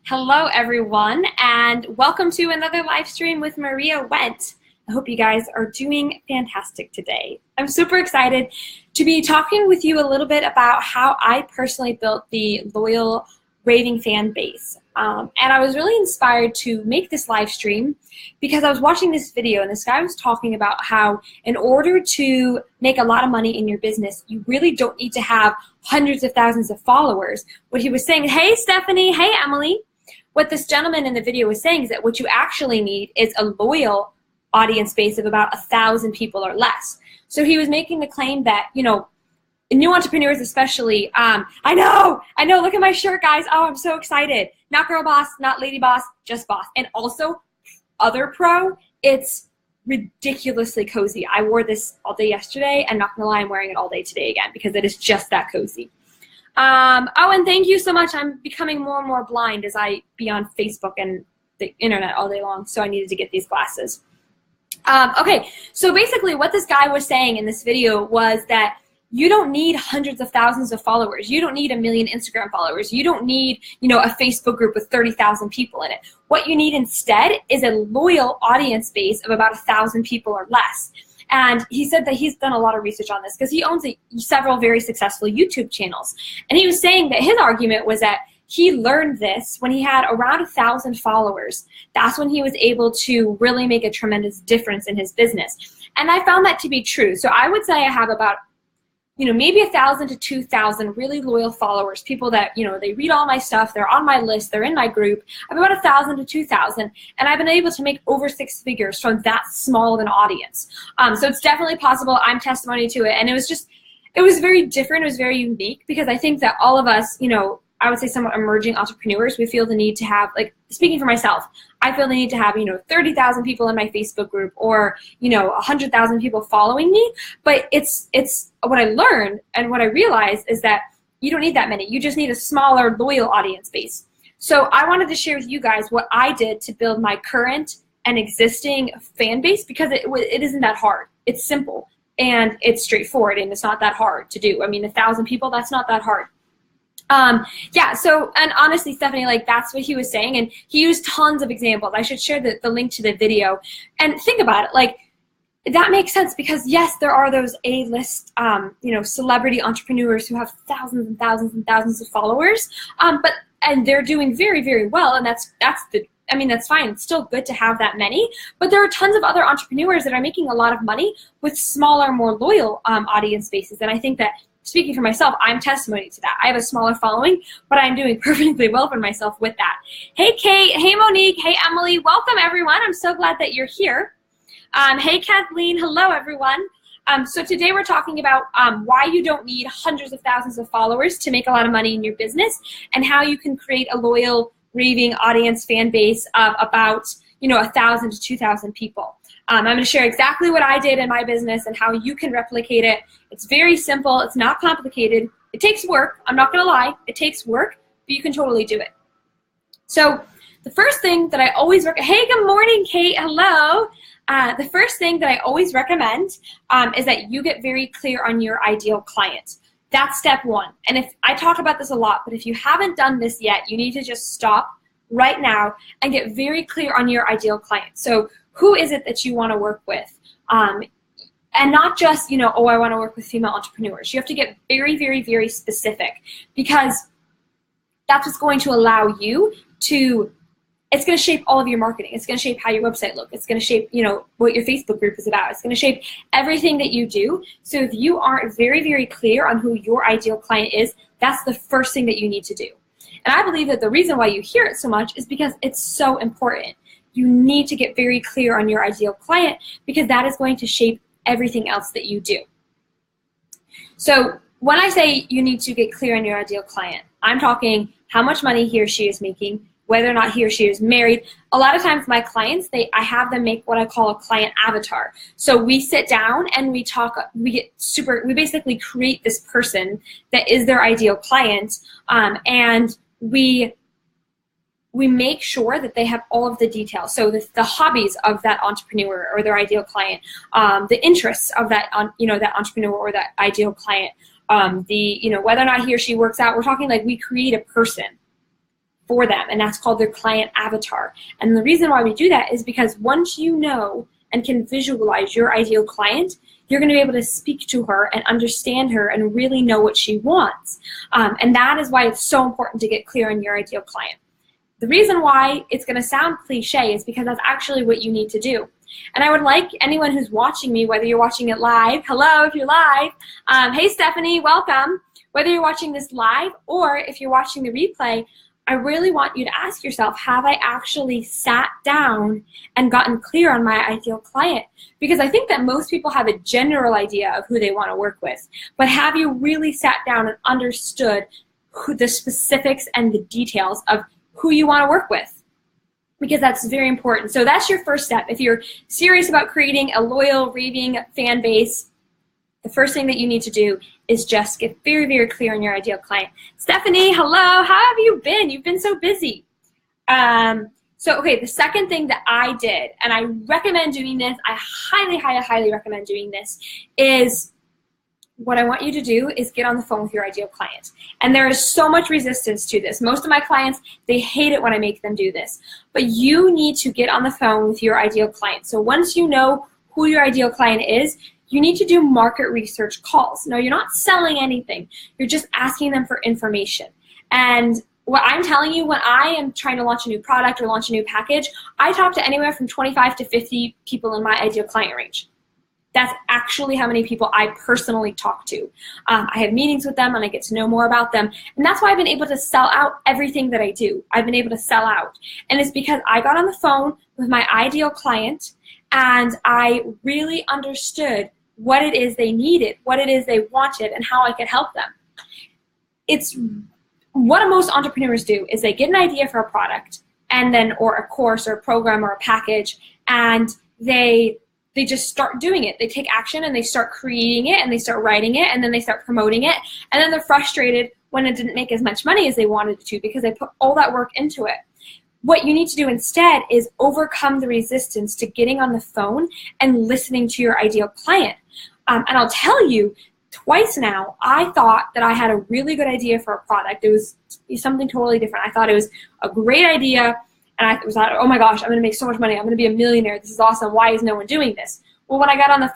Hello, everyone, and welcome to another live stream with Maria Went. I hope you guys are doing fantastic today. I'm super excited to be talking with you a little bit about how I personally built the loyal raving fan base. And I was really inspired to make this live stream because I was watching this video and this guy was talking about how in order to make a lot of money in your business, you really don't need to have hundreds of thousands of followers. What he was saying, hey Stephanie, hey Emily, what this gentleman in the video was saying is that what you actually need is a loyal audience base of about 1,000 people or less. So he was making the claim that, new entrepreneurs especially, I know, look at my shirt, guys. Oh, I'm so excited. Not girl boss, not lady boss, just boss. And also, other pro, it's ridiculously cozy. I wore this all day yesterday, and not gonna lie, I'm wearing it all day today again because it is just that cozy. Oh, and thank you so much. I'm becoming more and more blind as I be on Facebook and the internet all day long, so I needed to get these glasses. Okay, so basically what this guy was saying in this video was that you don't need hundreds of thousands of followers. You don't need 1 million Instagram followers. You don't need, a Facebook group with 30,000 people in it. What you need instead is a loyal audience base of about 1,000 people or less. And he said that he's done a lot of research on this because he owns several very successful YouTube channels. And he was saying that his argument was that he learned this when he had around 1,000 followers. That's when he was able to really make a tremendous difference in his business. And I found that to be true. So I would say I have about maybe 1,000 to 2,000 really loyal followers, people that, they read all my stuff, they're on my list, they're in my group. I have about 1,000 to 2,000, and I've been able to make over 6 figures from that small of an audience. So it's definitely possible. I'm testimony to it, and it was very different. It was very unique because I think that all of us, I would say somewhat emerging entrepreneurs, we feel the need to have, speaking for myself, I feel the need to have, 30,000 people in my Facebook group or, 100,000 people following me. But it's what I learned and what I realized is that you don't need that many. You just need a smaller, loyal audience base. So I wanted to share with you guys what I did to build my current and existing fan base because it isn't that hard. It's simple and it's straightforward and it's not that hard to do. I mean, 1,000 people, that's not that hard. And honestly, Stephanie, that's what he was saying, and he used tons of examples. I should share the link to the video. And think about it, that makes sense because, yes, there are those A-list, celebrity entrepreneurs who have thousands and thousands and thousands of followers, and they're doing very, very well, and that's fine. It's still good to have that many, but there are tons of other entrepreneurs that are making a lot of money with smaller, more loyal audience bases, and I think that speaking for myself, I'm testimony to that. I have a smaller following, but I'm doing perfectly well for myself with that. Hey, Kate. Hey, Monique. Hey, Emily. Welcome, everyone. I'm so glad that you're here. Hey, Kathleen. Hello, everyone. So today we're talking about why you don't need hundreds of thousands of followers to make a lot of money in your business and how you can create a loyal, raving audience fan base of about 1,000 to 2,000 people. I'm going to share exactly what I did in my business and how you can replicate it. It's very simple. It's not complicated. It takes work. I'm not going to lie. It takes work, but you can totally do it. So the first thing that I always hey, good morning, Kate. Hello. The first thing that I always recommend is that you get very clear on your ideal client. That's step one. And if I talk about this a lot, but if you haven't done this yet, you need to just stop right now and get very clear on your ideal client. So who is it that you want to work with? And not just, I want to work with female entrepreneurs. You have to get very, very, very specific because that's what's going to allow you to, it's going to shape all of your marketing. It's going to shape how your website looks. It's going to shape, what your Facebook group is about. It's going to shape everything that you do. So if you aren't very, very clear on who your ideal client is, that's the first thing that you need to do. And I believe that the reason why you hear it so much is because it's so important. You need to get very clear on your ideal client because that is going to shape everything else that you do. So when I say you need to get clear on your ideal client, I'm talking how much money he or she is making, whether or not he or she is married. A lot of times my clients, I have them make what I call a client avatar. So we sit down and we talk, we basically create this person that is their ideal client, and we make sure that they have all of the details. So the hobbies of that entrepreneur or their ideal client, the interests of that entrepreneur or that ideal client, whether or not he or she works out. We're talking we create a person for them, and that's called their client avatar. And the reason why we do that is because once you know and can visualize your ideal client, you're going to be able to speak to her and understand her and really know what she wants. And that is why it's so important to get clear on your ideal client. The reason why it's going to sound cliche is because that's actually what you need to do. And I would like anyone who's watching me, whether you're watching it live, hello if you're live, hey Stephanie, welcome. Whether you're watching this live or if you're watching the replay, I really want you to ask yourself, have I actually sat down and gotten clear on my ideal client? Because I think that most people have a general idea of who they want to work with, but have you really sat down and understood the specifics and the details of who you want to work with? Because that's very important. So that's your first step. If you're serious about creating a loyal, raving fan base, the first thing that you need to do is just get very, very clear on your ideal client. Stephanie, hello, how have you been? You've been so busy. Okay, the second thing that I did, and I recommend doing this, I highly, highly, highly recommend doing this, is what I want you to do is get on the phone with your ideal client. And there is so much resistance to this. Most of my clients, they hate it when I make them do this. But you need to get on the phone with your ideal client. So once you know who your ideal client is, you need to do market research calls. Now, you're not selling anything. You're just asking them for information. And what I'm telling you, when I am trying to launch a new product or launch a new package, I talk to anywhere from 25 to 50 people in my ideal client range. That's actually how many people I personally talk to. I have meetings with them and I get to know more about them. And that's why I've been able to sell out everything that I do. I've been able to sell out. And it's because I got on the phone with my ideal client and I really understood what it is they needed, what it is they wanted, and how I could help them. It's what most entrepreneurs do is they get an idea for a product and then, or a course or a program or a package, and they just start doing it. They take action and they start creating it and they start writing it and then they start promoting it, and then they're frustrated when it didn't make as much money as they wanted it to because they put all that work into it. What you need to do instead is overcome the resistance to getting on the phone and listening to your ideal client. And I'll tell you, twice now, I thought that I had a really good idea for a product. It was something totally different. I thought it was a great idea, and I was like, oh my gosh, I'm going to make so much money. I'm going to be a millionaire. This is awesome. Why is no one doing this? Well, when I got on the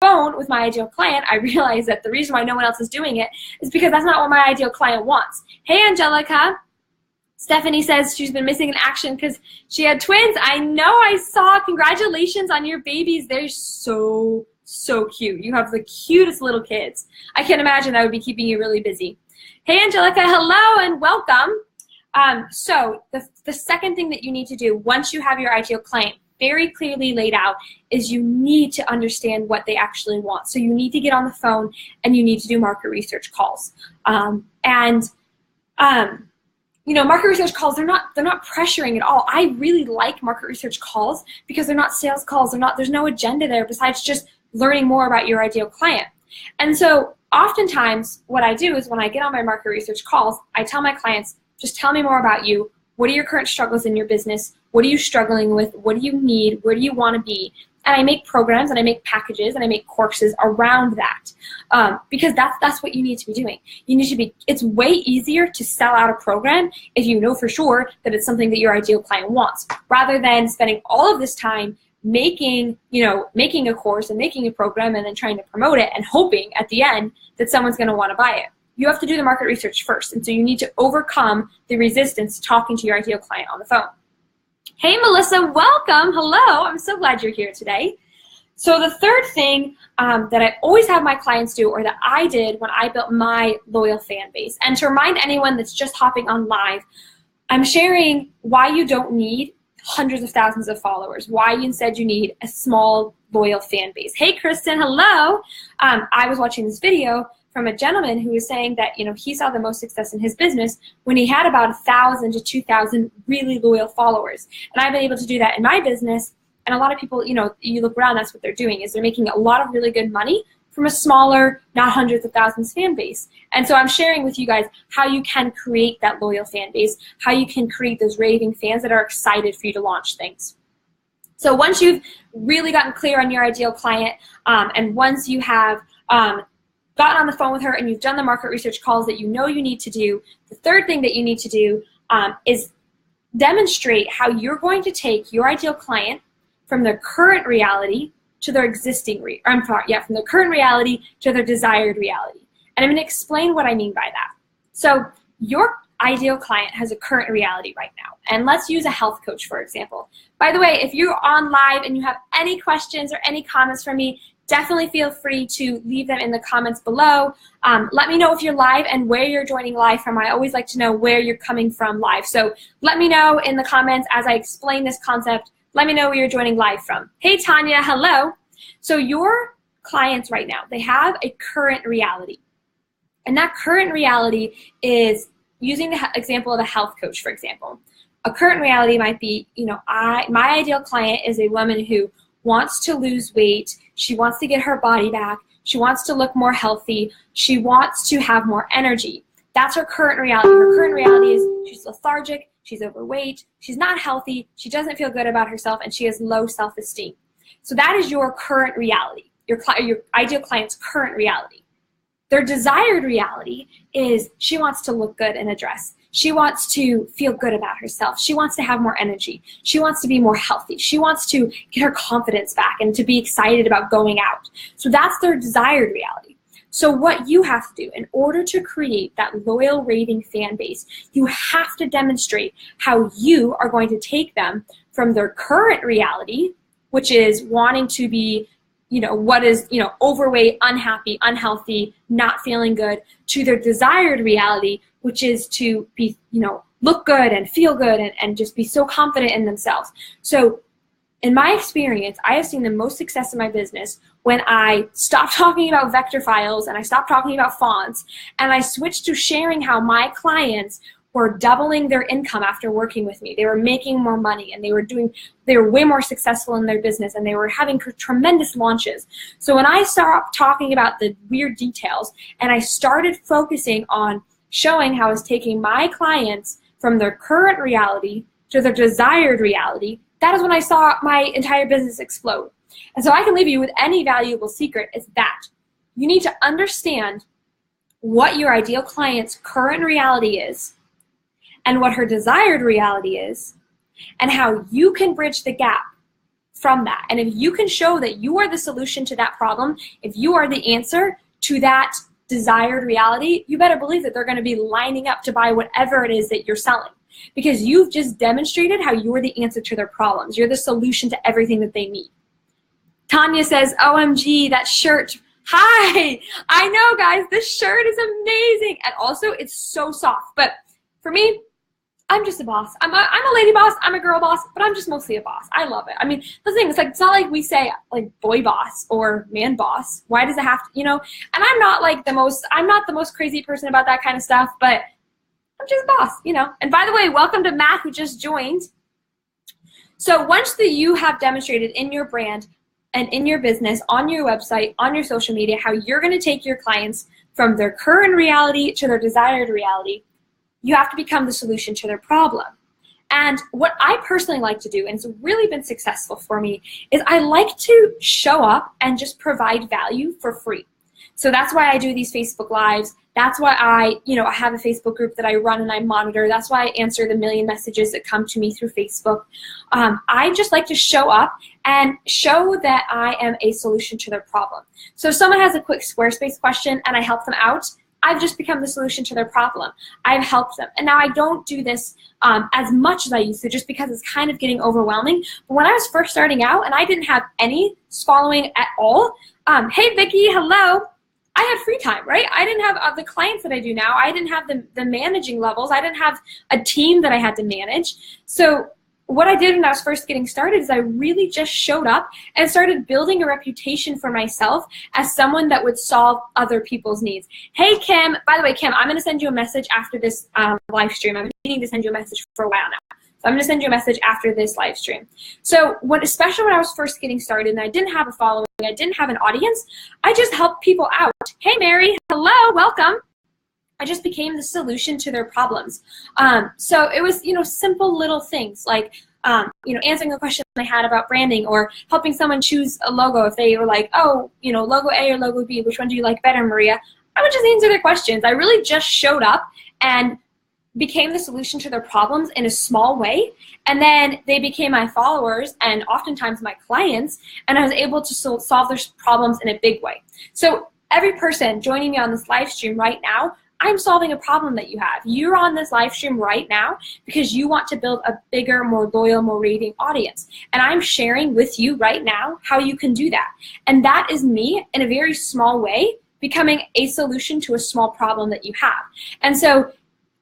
phone with my ideal client, I realized that the reason why no one else is doing it is because that's not what my ideal client wants. Hey, Angelica. Stephanie says she's been missing in action because she had twins. I know, I saw. Congratulations on your babies. They're so cute. You have the cutest little kids. I can imagine that would be keeping you really busy. Hey, Angelica, hello and welcome. So the second thing that you need to do once you have your ideal client very clearly laid out is you need to understand what they actually want. So you need to get on the phone and you need to do market research calls. You know, market research calls, they're not pressuring at all. I really like market research calls because they're not sales calls. There's no agenda there besides just learning more about your ideal client. And so oftentimes what I do is when I get on my market research calls, I tell my clients, just tell me more about you. What are your current struggles in your business? What are you struggling with? What do you need? Where do you want to be? And I make programs and I make packages and I make courses around that because that's what you need to be doing. You need to be, it's way easier to sell out a program if you know for sure that it's something that your ideal client wants, rather than spending all of this time making a course and making a program and then trying to promote it and hoping at the end that someone's going to want to buy it. You have to do the market research first. And so you need to overcome the resistance to talking to your ideal client on the phone. Hey, Melissa, welcome. Hello. I'm so glad you're here today. So the third thing that I always have my clients do, or that I did when I built my loyal fan base, and to remind anyone that's just hopping on live, I'm sharing why you don't need hundreds of thousands of followers, why instead you need a small loyal fan base. Hey, Kristen, hello. I was watching this video from a gentleman who was saying that, you know, he saw the most success in his business when he had about 1,000 to 2,000 really loyal followers. And I've been able to do that in my business. And a lot of people, you know, you look around, that's what they're doing, is they're making a lot of really good money from a smaller, not hundreds of thousands fan base. And so I'm sharing with you guys how you can create that loyal fan base, how you can create those raving fans that are excited for you to launch things. So once you've really gotten clear on your ideal client, and once you have gotten on the phone with her and you've done the market research calls that you know you need to do, the third thing that you need to do is demonstrate how you're going to take your ideal client from their current reality to their from their current reality to their desired reality. And I'm going to explain what I mean by that. So your ideal client has a current reality right now. And let's use a health coach, for example. By the way, if you're on live and you have any questions or any comments from me, definitely feel free to leave them in the comments below. Let me know if you're live and where you're joining live from. I always like to know where you're coming from live. So let me know in the comments as I explain this concept. Let me know where you're joining live from. Hey, Tanya, hello. So your clients right now, they have a current reality. And that current reality is, using the example of a health coach, for example. A current reality might be, my ideal client is a woman who wants to lose weight. She wants to get her body back. She wants to look more healthy. She wants to have more energy. That's her current reality. Her current reality is she's lethargic, she's overweight, she's not healthy, she doesn't feel good about herself, and she has low self-esteem. So that is your current reality, your ideal client's current reality. Their desired reality is she wants to look good in a dress. She wants to feel good about herself. She wants to have more energy. She wants to be more healthy. She wants to get her confidence back and to be excited about going out. So that's their desired reality. So what you have to do in order to create that loyal raving fan base, you have to demonstrate how you are going to take them from their current reality, which is wanting to be overweight, unhappy, unhealthy, not feeling good, to their desired reality, which is to be, look good and feel good and just be so confident in themselves. So in my experience, I have seen the most success in my business when I stopped talking about vector files and I stopped talking about fonts and I switched to sharing how my clients were doubling their income after working with me. They were making more money and they were way more successful in their business and they were having tremendous launches. So when I stopped talking about the weird details and I started focusing on showing how I was taking my clients from their current reality to their desired reality, that is when I saw my entire business explode. And so I can leave you with any valuable secret is that you need to understand what your ideal client's current reality is and what her desired reality is, and how you can bridge the gap from that. And if you can show that you are the solution to that problem, if you are the answer to that desired reality, you better believe that they're going to be lining up to buy whatever it is that you're selling. Because you've just demonstrated how you're the answer to their problems. You're the solution to everything that they need. Tanya says, OMG, that shirt. Hi! I know, guys, this shirt is amazing. And also, it's so soft. But for me, I'm just a boss. I'm a lady boss. I'm a girl boss, but I'm just mostly a boss. I love it. I mean, the thing is, it's not like we say like boy boss or man boss. Why does it have to, And I'm not the most crazy person about that kind of stuff, but I'm just a boss, And by the way, welcome to Matt who just joined. So once you have demonstrated in your brand and in your business, on your website, on your social media, how you're going to take your clients from their current reality to their desired reality, you have to become the solution to their problem. And what I personally like to do, and it's really been successful for me, is I like to show up and just provide value for free. So that's why I do these Facebook Lives. That's why I have a Facebook group that I run and I monitor. That's why I answer the million messages that come to me through Facebook. I just like to show up and show that I am a solution to their problem. So if someone has a quick Squarespace question and I help them out, I've just become the solution to their problem. I've helped them. And now I don't do this as much as I used to just because it's kind of getting overwhelming. But when I was first starting out and I didn't have any following at all, hey, Vicky, hello. I had free time, right? I didn't have the clients that I do now. I didn't have the managing levels. I didn't have a team that I had to manage. So what I did when I was first getting started is I really just showed up and started building a reputation for myself as someone that would solve other people's needs. Hey, Kim. By the way, Kim, I'm going to send you a message after this live stream. I've been meaning to send you a message for a while now. So I'm going to send you a message after this live stream. So especially when I was first getting started and I didn't have a following, I didn't have an audience, I just helped people out. Hey, Mary. Hello. Welcome. I just became the solution to their problems. So it was, simple little things like, answering a question I had about branding or helping someone choose a logo if they were like, oh, logo A or logo B, which one do you like better, Maria? I would just answer their questions. I really just showed up and became the solution to their problems in a small way, and then they became my followers and oftentimes my clients, and I was able to solve their problems in a big way. So every person joining me on this live stream right now, I'm solving a problem that you have. You're on this live stream right now because you want to build a bigger, more loyal, more raving audience. And I'm sharing with you right now how you can do that. And that is me in a very small way becoming a solution to a small problem that you have. And so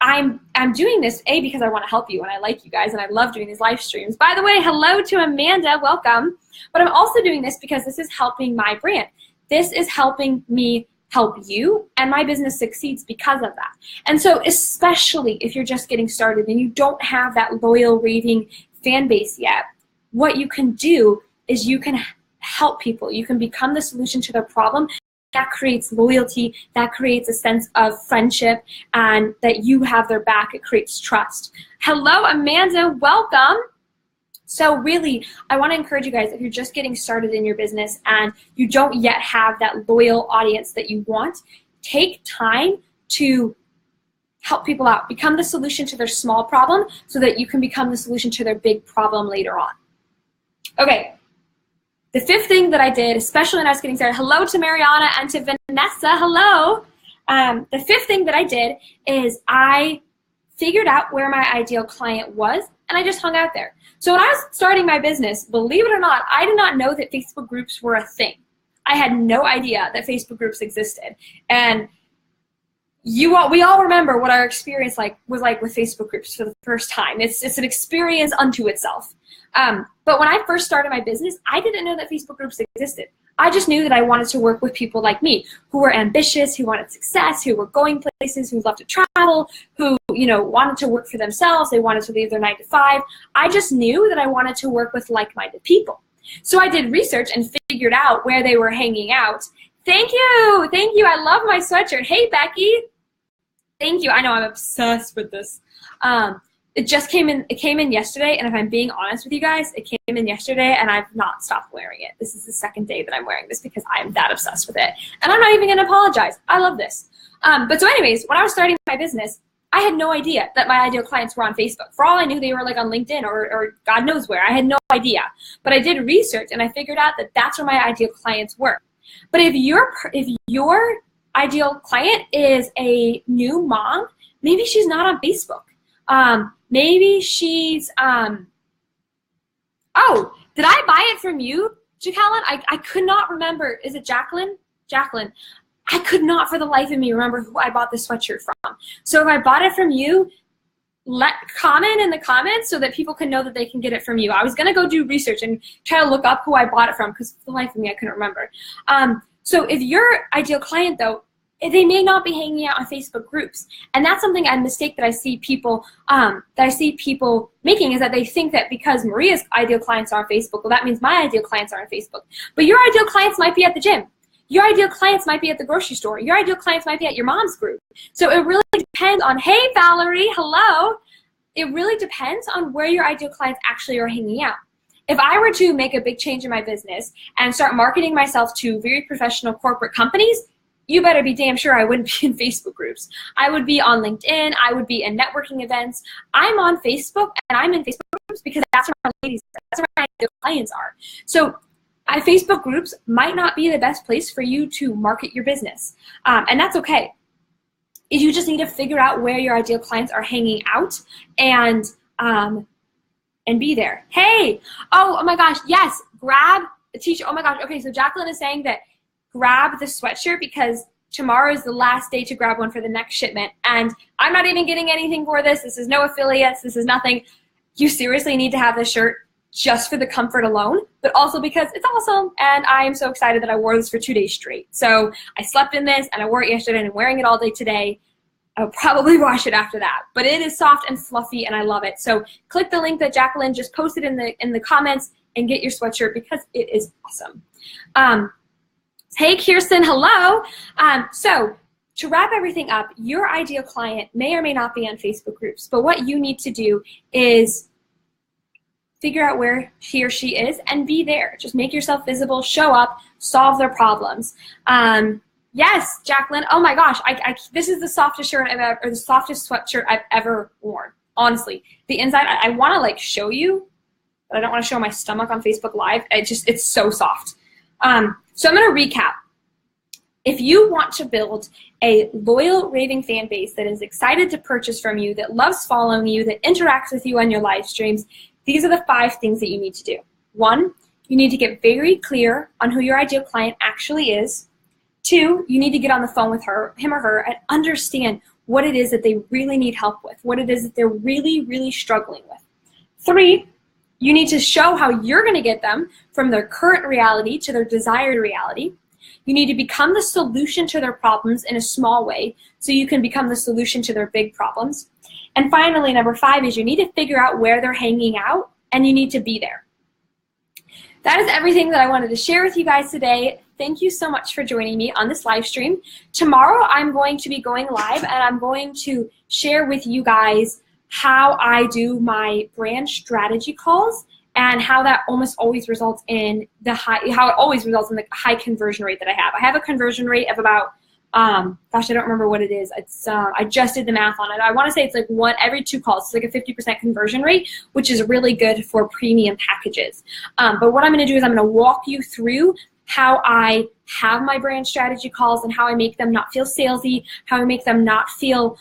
I'm doing this, A, because I want to help you and I like you guys and I love doing these live streams. By the way, hello to Amanda, welcome. But I'm also doing this because this is helping my brand. This is helping me help you, and my business succeeds because of that. And so especially if you're just getting started and you don't have that loyal, raving fan base yet, what you can do is you can help people. You can become the solution to their problem. That creates loyalty, that creates a sense of friendship, and that you have their back. It creates trust. Hello, Amanda, welcome. So really, I want to encourage you guys, if you're just getting started in your business and you don't yet have that loyal audience that you want, take time to help people out. Become the solution to their small problem so that you can become the solution to their big problem later on. Okay, the fifth thing that I did, especially when I was getting started, hello to Mariana and to Vanessa, hello. The fifth thing that I did is I figured out where my ideal client was, and I just hung out there. So when I was starting my business, believe it or not, I did not know that Facebook groups were a thing. I had no idea that Facebook groups existed. And we all remember what our experience was like with Facebook groups for the first time. It's an experience unto itself. But when I first started my business, I didn't know that Facebook groups existed. I just knew that I wanted to work with people like me, who were ambitious, who wanted success, who were going places, who loved to travel, who wanted to work for themselves. They wanted to leave their 9 to 5. I just knew that I wanted to work with like-minded people. So I did research and figured out where they were hanging out. Thank you. Thank you. I love my sweatshirt. Hey, Becky. Thank you. I know I'm obsessed with this. It just came in. It came in yesterday, and if I'm being honest with you guys, it came in yesterday, and I've not stopped wearing it. This is the second day that I'm wearing this because I am that obsessed with it, and I'm not even going to apologize. I love this. But so, anyways, when I was starting my business, I had no idea that my ideal clients were on Facebook. For all I knew, they were like on LinkedIn or God knows where. I had no idea. But I did research, and I figured out that that's where my ideal clients were. But if your ideal client is a new mom, maybe she's not on Facebook. Maybe she's, oh, did I buy it from you, Jacqueline? I could not remember. Is it Jacqueline? Jacqueline. I could not for the life of me remember who I bought this sweatshirt from. So if I bought it from you, comment in the comments so that people can know that they can get it from you. I was going to go do research and try to look up who I bought it from because for the life of me, I couldn't remember. So if your ideal client, though, they may not be hanging out on Facebook groups, and that's a mistake that I see people making, is that they think that because Maria's ideal clients are on Facebook, well, that means my ideal clients are on Facebook. But your ideal clients might be at the gym. Your ideal clients might be at the grocery store. Your ideal clients might be at your mom's group. So it really depends on. Hey, Valerie, hello. It really depends on where your ideal clients actually are hanging out. If I were to make a big change in my business and start marketing myself to very professional corporate companies, you better be damn sure I wouldn't be in Facebook groups. I would be on LinkedIn. I would be in networking events. I'm on Facebook, and I'm in Facebook groups because that's where my ladies are. That's where my ideal clients are. So Facebook groups might not be the best place for you to market your business, and that's okay. You just need to figure out where your ideal clients are hanging out and be there. Hey, oh my gosh, yes, grab a t-shirt. Oh my gosh, okay, so Jacqueline is saying that grab the sweatshirt because tomorrow is the last day to grab one for the next shipment. And I'm not even getting anything for this. This is no affiliates. This is nothing. You seriously need to have this shirt just for the comfort alone, but also because it's awesome. And I am so excited that I wore this for 2 days straight. So I slept in this and I wore it yesterday and I'm wearing it all day today. I'll probably wash it after that, but it is soft and fluffy and I love it. So click the link that Jacqueline just posted in the comments and get your sweatshirt because it is awesome. Hey, Kirsten, hello. So to wrap everything up, your ideal client may or may not be on Facebook groups, but what you need to do is figure out where he or she is and be there. Just make yourself visible, show up, solve their problems. Yes, Jacqueline. Oh my gosh, this is the softest shirt I've ever, or the softest sweatshirt I've ever worn. Honestly, the inside, I want to like show you, but I don't want to show my stomach on Facebook Live. It's so soft. So I'm going to recap. If you want to build a loyal raving fan base that is excited to purchase from you, that loves following you, that interacts with you on your live streams, these are the 5 things that you need to do. 1, you need to get very clear on who your ideal client actually is. 2, you need to get on the phone with him or her, and understand what it is that they really need help with, what it is that they're really, really struggling with. 3, you need to show how you're going to get them from their current reality to their desired reality. You need to become the solution to their problems in a small way so you can become the solution to their big problems. And finally, number 5 is you need to figure out where they're hanging out, and you need to be there. That is everything that I wanted to share with you guys today. Thank you so much for joining me on this live stream. Tomorrow I'm going to be going live, and I'm going to share with you guys how I do my brand strategy calls and how that almost always results in the high conversion rate that I have. I have a conversion rate of about, gosh, I don't remember what it is. It's I just did the math on it. I want to say it's like 1 every 2 calls. It's like a 50% conversion rate, which is really good for premium packages. But what I'm going to do is I'm going to walk you through how I have my brand strategy calls and how I make them not feel salesy, how I make them not feel,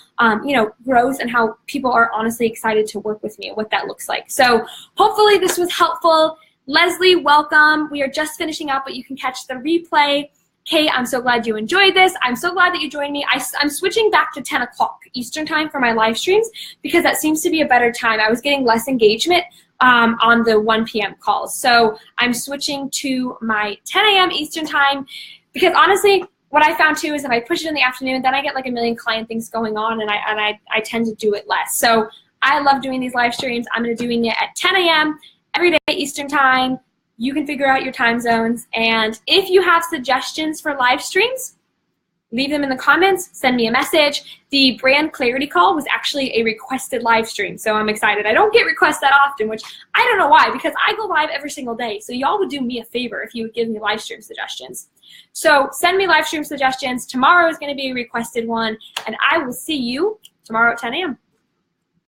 gross, and how people are honestly excited to work with me and what that looks like. So hopefully this was helpful. Leslie, welcome. We are just finishing up, but you can catch the replay. Kate, I'm so glad you enjoyed this. I'm so glad that you joined me. I'm switching back to 10 o'clock Eastern time for my live streams because that seems to be a better time. I was getting less engagement on the 1 p.m. calls. So I'm switching to my 10 a.m. Eastern time because honestly, what I found too is if I push it in the afternoon, then I get like a million client things going on, and I tend to do it less. So I love doing these live streams. I'm going to be doing it at 10 a.m. every day Eastern time. You can figure out your time zones. And if you have suggestions for live streams, leave them in the comments, send me a message. The brand clarity call was actually a requested live stream, so I'm excited. I don't get requests that often, which I don't know why, because I go live every single day. So y'all would do me a favor if you would give me live stream suggestions. So send me live stream suggestions. Tomorrow is going to be a requested one, and I will see you tomorrow at 10 a.m.